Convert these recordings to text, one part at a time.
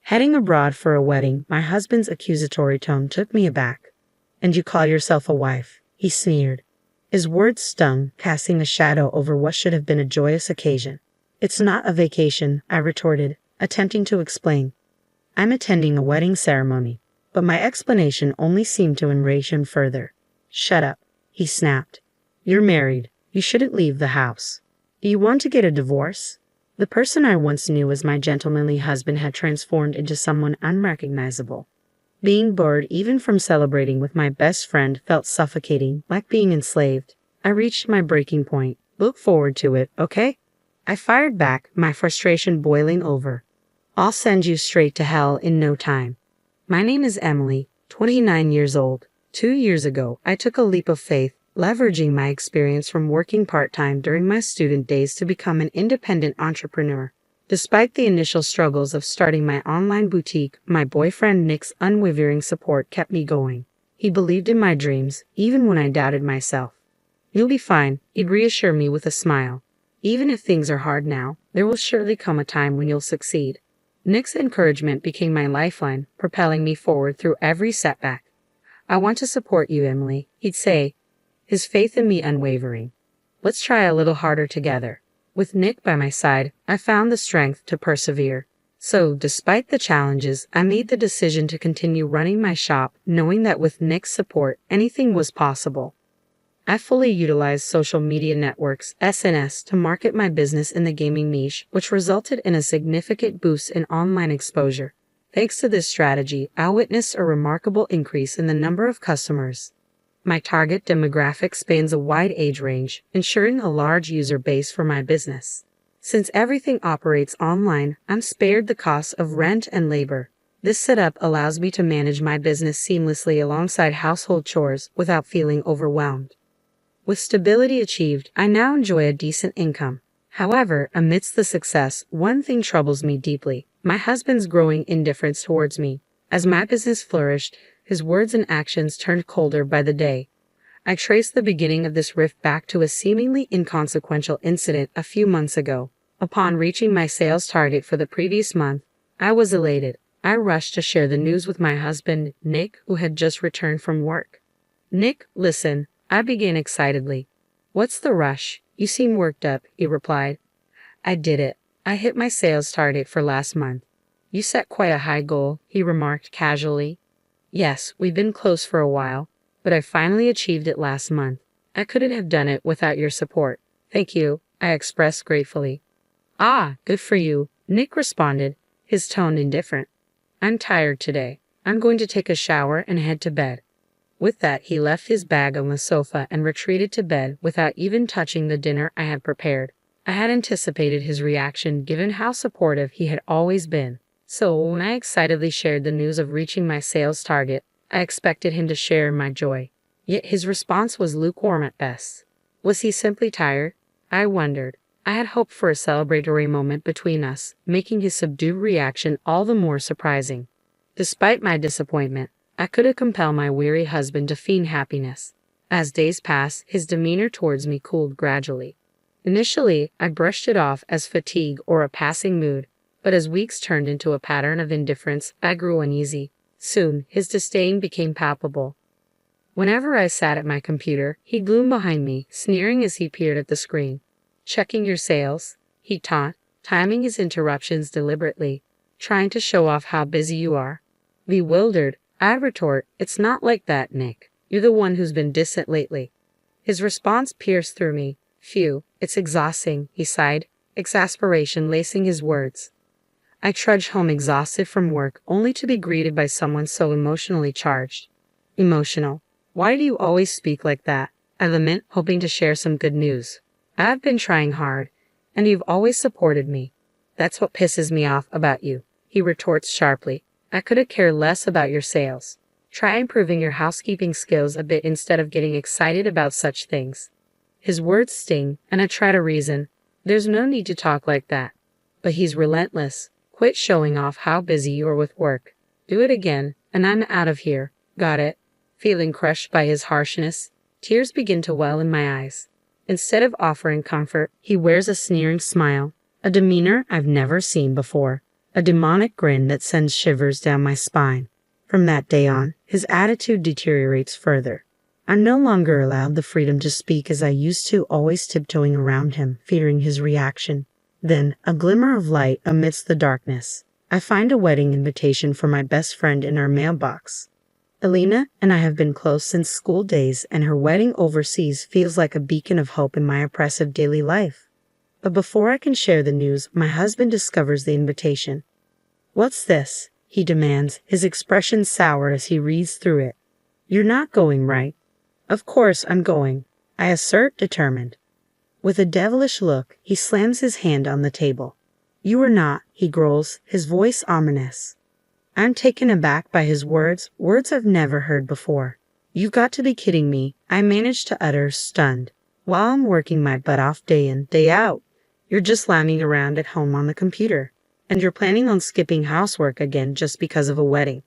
Heading abroad for a wedding, my husband's accusatory tone took me aback. And you call yourself a wife? He sneered. His words stung, casting a shadow over what should have been a joyous occasion. It's not a vacation, I retorted, attempting to explain. I'm attending a wedding ceremony. But my explanation only seemed to enrage him further. Shut up, he snapped. You're married. You shouldn't leave the house. Do you want to get a divorce? The person I once knew as my gentlemanly husband had transformed into someone unrecognizable. Being bored even from celebrating with my best friend felt suffocating, like being enslaved. I reached my breaking point. Look forward to it, okay? I fired back, my frustration boiling over. I'll send you straight to hell in no time. My name is Emily, 29 years old. 2 years ago, I took a leap of faith, leveraging my experience from working part-time during my student days to become an independent entrepreneur. Despite the initial struggles of starting my online boutique, my boyfriend Nick's unwavering support kept me going. He believed in my dreams, even when I doubted myself. You'll be fine, he'd reassure me with a smile. Even if things are hard now, there will surely come a time when you'll succeed. Nick's encouragement became my lifeline, propelling me forward through every setback. I want to support you, Emily, he'd say, his faith in me unwavering. Let's try a little harder together. With Nick by my side, I found the strength to persevere. So, despite the challenges, I made the decision to continue running my shop, knowing that with Nick's support, anything was possible. I fully utilized social media networks, SNS, to market my business in the gaming niche, which resulted in a significant boost in online exposure. Thanks to this strategy, I witnessed a remarkable increase in the number of customers. My target demographic spans a wide age range, ensuring a large user base for my business. Since everything operates online, I'm spared the costs of rent and labor. This setup allows me to manage my business seamlessly alongside household chores without feeling overwhelmed. With stability achieved, I now enjoy a decent income. However, amidst the success, one thing troubles me deeply: my husband's growing indifference towards me. As my business flourished, his words and actions turned colder by the day. I trace the beginning of this rift back to a seemingly inconsequential incident a few months ago. Upon reaching my sales target for the previous month, I was elated. I rushed to share the news with my husband, Nick, who had just returned from work. Nick, listen, I began excitedly. What's the rush? You seem worked up, he replied. I did it. I hit my sales target for last month. You set quite a high goal, he remarked casually. Yes, we've been close for a while, but I finally achieved it last month. I couldn't have done it without your support. Thank you, I expressed gratefully. Ah, good for you, Nick responded, his tone indifferent. I'm tired today. I'm going to take a shower and head to bed. With that, he left his bag on the sofa and retreated to bed without even touching the dinner I had prepared. I had anticipated his reaction given how supportive he had always been. So when I excitedly shared the news of reaching my sales target, I expected him to share in my joy. Yet his response was lukewarm at best. Was he simply tired? I wondered. I had hoped for a celebratory moment between us, making his subdued reaction all the more surprising. Despite my disappointment, I couldn't compel my weary husband to feign happiness. As days passed, his demeanor towards me cooled gradually. Initially, I brushed it off as fatigue or a passing mood, but as weeks turned into a pattern of indifference, I grew uneasy. Soon, his disdain became palpable. Whenever I sat at my computer, he gloomed behind me, sneering as he peered at the screen. Checking your sales, he taunt, timing his interruptions deliberately, trying to show off how busy you are. Bewildered, I'd retort, it's not like that, Nick. You're the one who's been distant lately. His response pierced through me. Phew, it's exhausting, he sighed, exasperation lacing his words. I trudged home exhausted from work, only to be greeted by someone so emotionally charged. Emotional. Why do you always speak like that? I lament, hoping to share some good news. I've been trying hard, and you've always supported me. That's what pisses me off about you, he retorts sharply. I couldn't care less about your sales. Try improving your housekeeping skills a bit instead of getting excited about such things. His words sting, and I try to reason. There's no need to talk like that. But he's relentless. Quit showing off how busy you're with work. Do it again, and I'm out of here. Got it? Feeling crushed by his harshness, tears begin to well in my eyes. Instead of offering comfort, he wears a sneering smile, a demeanor I've never seen before. a demonic grin that sends shivers down my spine. From that day on, his attitude deteriorates further. I'm no longer allowed the freedom to speak as I used to, always tiptoeing around him, fearing his reaction. Then, a glimmer of light amidst the darkness. I find a wedding invitation for my best friend in our mailbox. Alina and I have been close since school days, and her wedding overseas feels like a beacon of hope in my oppressive daily life. But before I can share the news, my husband discovers the invitation. "What's this?" he demands, his expression sour as he reads through it. "You're not going, right?" "Of course I'm going," I assert, determined. With a devilish look, he slams his hand on the table. "You are not," he growls, his voice ominous. I'm taken aback by his words I've never heard before. "You've got to be kidding me," I manage to utter, stunned. "While I'm working my butt off day in, day out, you're just lounging around at home on the computer. And you're planning on skipping housework again just because of a wedding."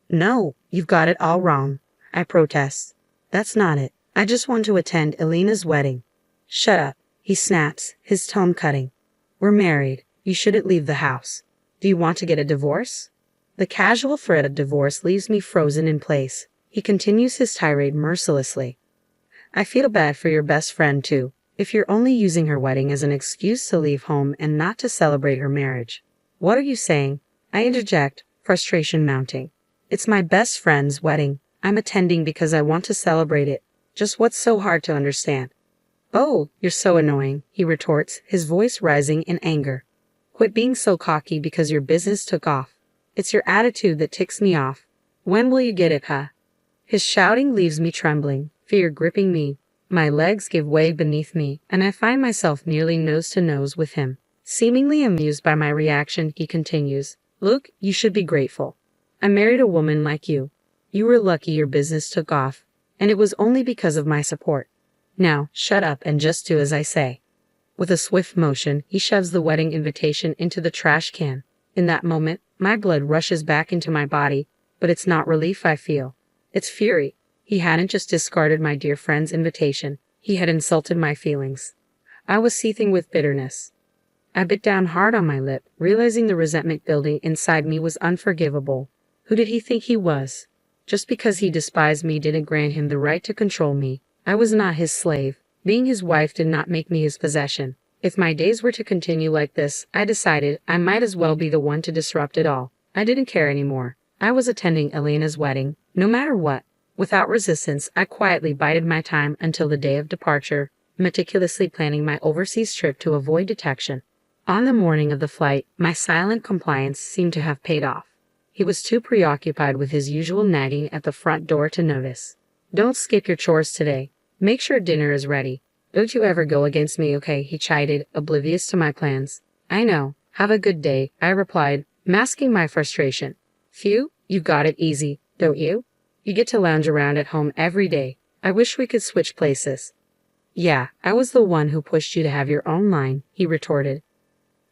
"No, you've got it all wrong," I protest. "That's not it. I just want to attend Alina's wedding." "Shut up," he snaps, his tone cutting. "We're married. You shouldn't leave the house. Do you want to get a divorce?" The casual threat of divorce leaves me frozen in place. He continues his tirade mercilessly. "I feel bad for your best friend too, if you're only using her wedding as an excuse to leave home and not to celebrate her marriage." "What are you saying?" I interject, frustration mounting. "It's my best friend's wedding. I'm attending because I want to celebrate it. Just what's so hard to understand?" "Oh, you're so annoying," he retorts, his voice rising in anger. "Quit being so cocky because your business took off. It's your attitude that ticks me off. When will you get it, huh?" His shouting leaves me trembling, fear gripping me. My legs give way beneath me, and I find myself nearly nose to nose with him. Seemingly amused by my reaction, he continues, "Look, you should be grateful. I married a woman like you. You were lucky your business took off, and it was only because of my support. Now, shut up and just do as I say." With a swift motion, he shoves the wedding invitation into the trash can. In that moment, my blood rushes back into my body, but it's not relief I feel. It's fury. He hadn't just discarded my dear friend's invitation, he had insulted my feelings. I was seething with bitterness. I bit down hard on my lip, realizing the resentment building inside me was unforgivable. Who did he think he was? Just because he despised me didn't grant him the right to control me. I was not his slave. Being his wife did not make me his possession. If my days were to continue like this, I decided I might as well be the one to disrupt it all. I didn't care anymore. I was attending Alina's wedding, no matter what. Without resistance, I quietly bided my time until the day of departure, meticulously planning my overseas trip to avoid detection. On the morning of the flight, my silent compliance seemed to have paid off. He was too preoccupied with his usual nagging at the front door to notice. "Don't skip your chores today. Make sure dinner is ready. Don't you ever go against me, okay?" he chided, oblivious to my plans. "I know. Have a good day," I replied, masking my frustration. "Phew, you got it easy, don't you? You get to lounge around at home every day. I wish we could switch places." "Yeah, I was the one who pushed you to have your own line," he retorted.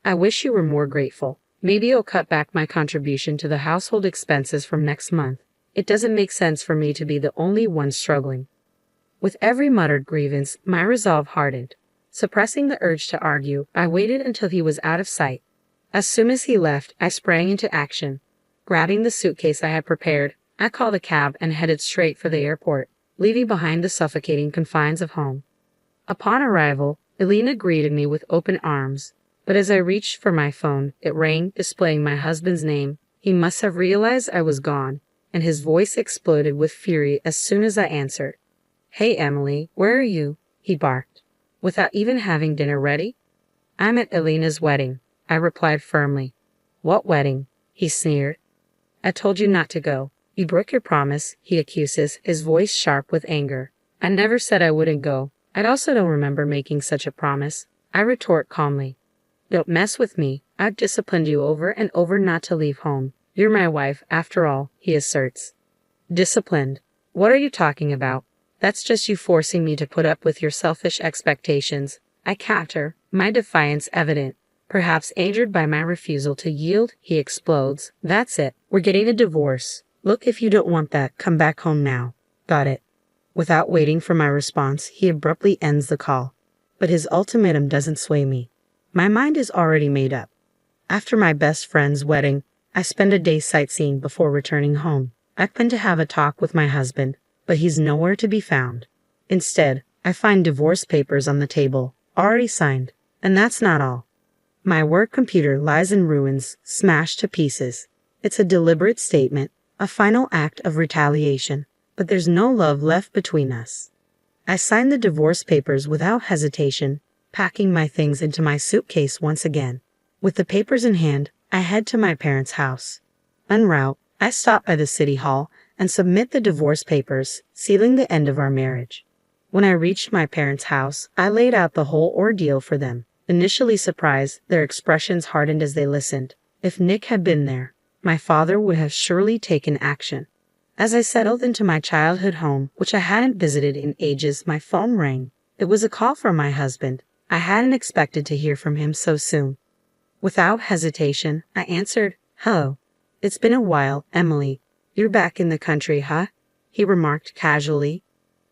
"I wish you were more grateful. Maybe I'll cut back my contribution to the household expenses from next month. It doesn't make sense for me to be the only one struggling." With every muttered grievance, my resolve hardened. Suppressing the urge to argue, I waited until he was out of sight. As soon as he left, I sprang into action. Grabbing the suitcase I had prepared, I called a cab and headed straight for the airport, leaving behind the suffocating confines of home. Upon arrival, Alina greeted me with open arms, but as I reached for my phone, it rang, displaying my husband's name. He must have realized I was gone, and his voice exploded with fury as soon as I answered. "Hey Emily, where are you?" he barked. "Without even having dinner ready?" "I'm at Alina's wedding," I replied firmly. "What wedding?" he sneered. "I told you not to go. You broke your promise," he accuses, his voice sharp with anger. "I never said I wouldn't go. I also don't remember making such a promise," I retort calmly. "Don't mess with me. I've disciplined you over and over not to leave home. You're my wife, after all," he asserts. "Disciplined? What are you talking about? That's just you forcing me to put up with your selfish expectations," I counter, my defiance evident. Perhaps angered by my refusal to yield, he explodes. "That's it. We're getting a divorce. Look, if you don't want that, come back home now. Got it?" Without waiting for my response, he abruptly ends the call. But his ultimatum doesn't sway me. My mind is already made up. After my best friend's wedding, I spend a day sightseeing before returning home. I plan to have a talk with my husband, but he's nowhere to be found. Instead, I find divorce papers on the table, already signed. And that's not all. My work computer lies in ruins, smashed to pieces. It's a deliberate statement, a final act of retaliation, but there's no love left between us. I signed the divorce papers without hesitation, packing my things into my suitcase once again. With the papers in hand, I head to my parents' house. En route, I stop by the city hall and submit the divorce papers, sealing the end of our marriage. When I reached my parents' house, I laid out the whole ordeal for them. Initially surprised, their expressions hardened as they listened. If Nick had been there, my father would have surely taken action. As I settled into my childhood home, which I hadn't visited in ages, my phone rang. It was a call from my husband. I hadn't expected to hear from him so soon. Without hesitation, I answered, "Hello. It's been a while, Emily. You're back in the country, huh?" he remarked casually.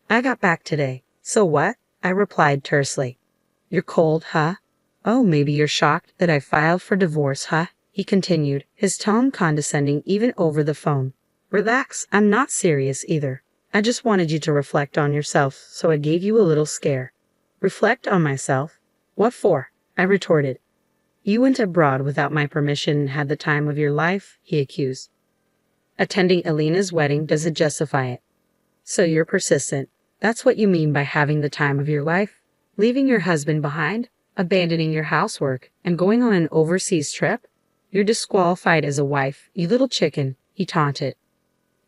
"I got back today." "So what?" I replied tersely. "You're cold, huh? Oh, maybe you're shocked that I filed for divorce, huh?" he continued, his tone condescending even over the phone. "Relax, I'm not serious either. I just wanted you to reflect on yourself, so I gave you a little scare." "Reflect on myself? What for?" I retorted. "You went abroad without my permission and had the time of your life," he accused. "Attending Elena's wedding doesn't justify it." "So you're persistent. That's what you mean by having the time of your life? Leaving your husband behind, abandoning your housework, and going on an overseas trip? You're disqualified as a wife, you little chicken," he taunted.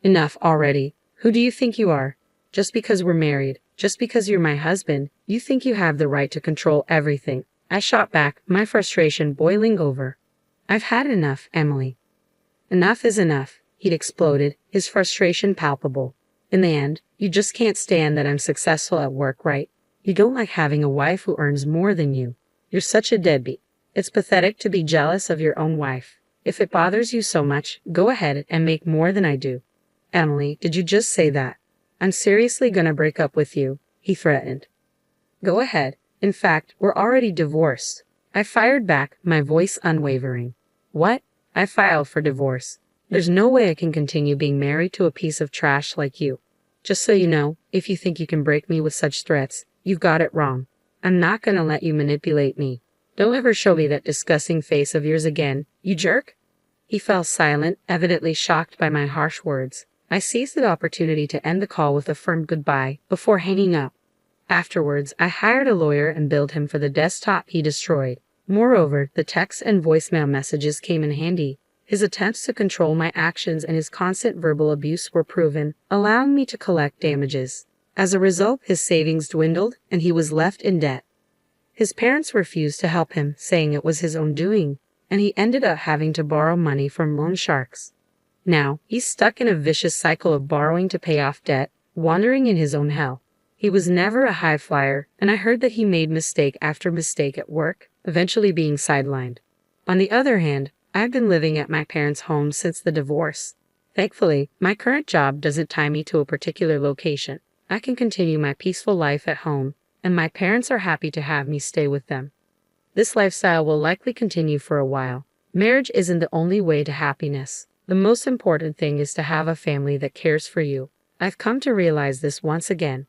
"Enough already. Who do you think you are? Just because we're married, just because you're my husband, you think you have the right to control everything." I shot back, my frustration boiling over. "I've had enough, Emily." "Enough is enough," he'd exploded, his frustration palpable. "In the end, you just can't stand that I'm successful at work, right? You don't like having a wife who earns more than you. You're such a deadbeat. It's pathetic to be jealous of your own wife. If it bothers you so much, go ahead and make more than I do." "Emily, did you just say that? I'm seriously gonna break up with you," he threatened. "Go ahead. In fact, we're already divorced." I fired back, my voice unwavering. "What? I filed for divorce. There's no way I can continue being married to a piece of trash like you. Just so you know, if you think you can break me with such threats, you've got it wrong. I'm not gonna let you manipulate me. Don't ever show me that disgusting face of yours again, you jerk." He fell silent, evidently shocked by my harsh words. I seized the opportunity to end the call with a firm goodbye before hanging up. Afterwards, I hired a lawyer and billed him for the desktop he destroyed. Moreover, the text and voicemail messages came in handy. His attempts to control my actions and his constant verbal abuse were proven, allowing me to collect damages. As a result, his savings dwindled, and he was left in debt. His parents refused to help him, saying it was his own doing, and he ended up having to borrow money from loan sharks. Now, he's stuck in a vicious cycle of borrowing to pay off debt, wandering in his own hell. He was never a high flyer, and I heard that he made mistake after mistake at work, eventually being sidelined. On the other hand, I've been living at my parents' home since the divorce. Thankfully, my current job doesn't tie me to a particular location. I can continue my peaceful life at home, and my parents are happy to have me stay with them. This lifestyle will likely continue for a while. Marriage isn't the only way to happiness. The most important thing is to have a family that cares for you. I've come to realize this once again.